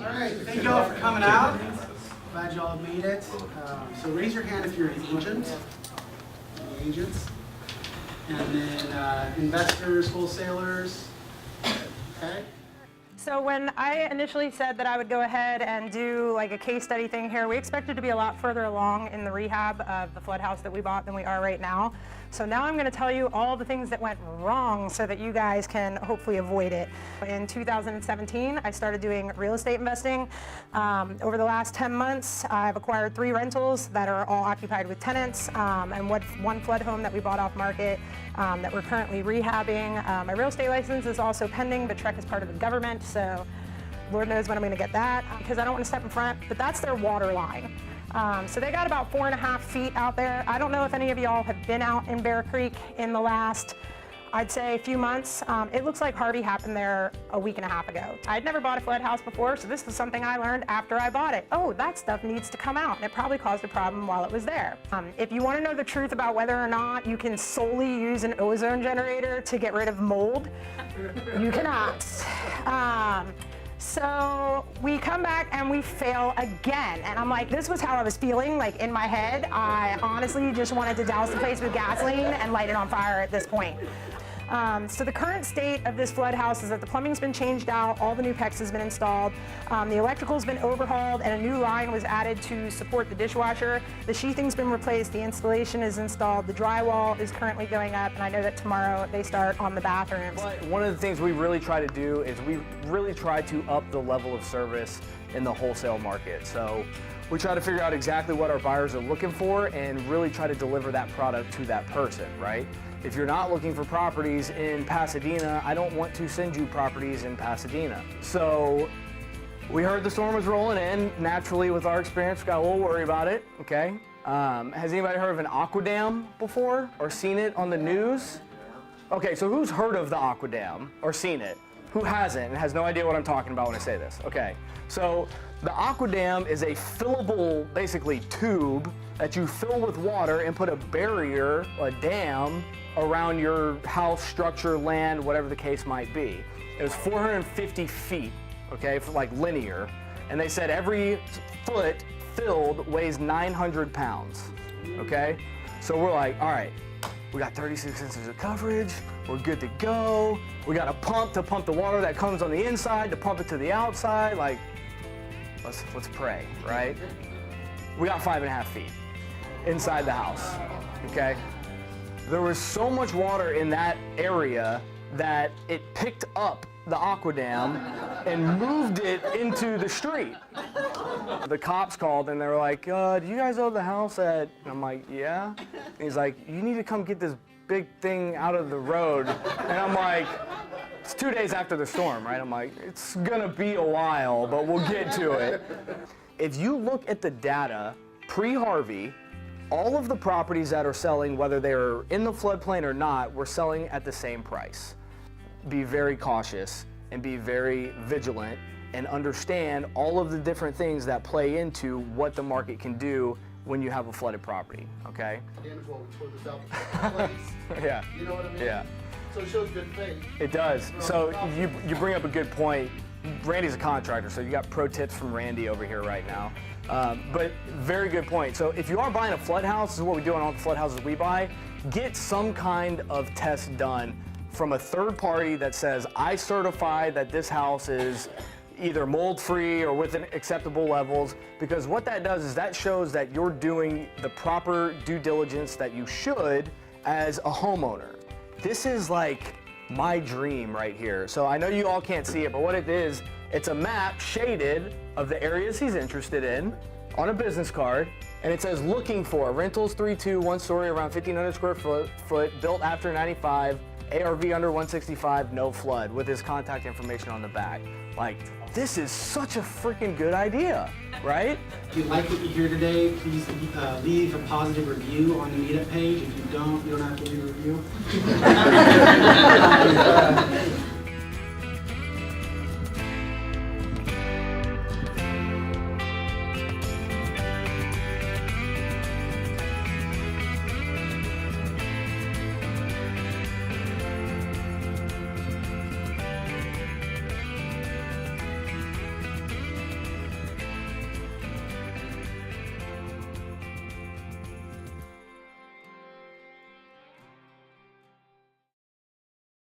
All right, thank you all for coming out. Glad you all made it. So raise your hand if you're an agent. Any agents? And then investors, wholesalers. Okay. So when I initially said that I would go ahead and do like a case study thing here, we expected to be a lot further along in the rehab of the flood house that we bought than we are right now. So now I'm going to tell you all the things that went wrong so that you guys can hopefully avoid it. In 2017, I started doing real estate investing. Over the last 10 months, I've acquired 3 rentals that are all occupied with tenants, and one flood home that we bought off market that we're currently rehabbing. My real estate license is also pending, but Trek is part of the government, so Lord knows when I'm going to get that, because I don't want to step in front, but that's their water line. So they got about 4.5 feet out there. I don't know if any of y'all have been out in Bear Creek in the last, I'd say, few months. It looks like Harvey happened there a week and a half ago. I'd never bought a flood house before, so this was something I learned after I bought it. Oh, that stuff needs to come out, and it probably caused a problem while it was there. If you want to know the truth about whether or not you can solely use an ozone generator to get rid of mold, you cannot. So we come back and we fail again. And I'm like, this was how I was feeling, like in my head. I honestly just wanted to douse the place with gasoline and light it on fire at this point. So the current state of this flood house is that the plumbing's been changed out, all the new PEX has been installed, the electrical's been overhauled, and a new line was added to support the dishwasher. The sheathing's been replaced, the installation is installed, the drywall is currently going up, and I know that tomorrow they start on the bathrooms. But one of the things we really try to do is we really try to up the level of service in the wholesale market. So we try to figure out exactly what our buyers are looking for and really try to deliver that product to that person, right? If you're not looking for properties in Pasadena, I don't want to send you properties in Pasadena. So we heard the storm was rolling in. Naturally, with our experience, we got a little worried about it, okay? Has anybody heard of an aqua dam before or seen it on the news? Okay, so who's heard of the aqua dam or seen it? Who hasn't and has no idea what I'm talking about when I say this? Okay, so the aqua dam is a fillable, basically, tube that you fill with water and put a barrier, a dam, around your house, structure, land, whatever the case might be. It was 450 feet, okay, for like linear, and they said every foot filled weighs 900 pounds, okay? So we're like, all right, we got 36 inches of coverage, we're good to go. We got a pump to pump the water that comes on the inside to pump it to the outside, like, let's pray, right? We got 5.5 feet inside the house, okay? There was so much water in that area that it picked up the aqua dam and moved it into the street. The cops called and they were like, do you guys own the house at, and I'm like, yeah. And he's like, you need to come get this big thing out of the road. And I'm like, it's 2 days after the storm, right? I'm like, it's gonna be a while, but we'll get to it. If you look at the data pre-Harvey, all of the properties that are selling, whether they're in the floodplain or not, were selling at the same price. Be very cautious and be very vigilant and understand all of the different things that play into what the market can do when you have a flooded property, okay? Again, well, we put this out in the first place. Yeah. You know what I mean? Yeah. So it shows good faith. It does. So you bring up a good point. Randy's a contractor, so you got pro tips from Randy over here right now. But very good point. So if you are buying a flood house, this is what we do on all the flood houses we buy, get some kind of test done from a third party that says, I certify that this house is either mold-free or within acceptable levels, because what that does is that shows that you're doing the proper due diligence that you should as a homeowner. This is like my dream right here. So I know you all can't see it, but what it is, it's a map shaded of the areas he's interested in on a business card, and it says looking for rentals 3-2, 1 story, around 1,500 square foot, built after 95, ARV under 165, no flood, with his contact information on the back. Like, this is such a freaking good idea, right? If you like what you hear today, please leave a positive review on the Meetup page. If you don't have to leave a review.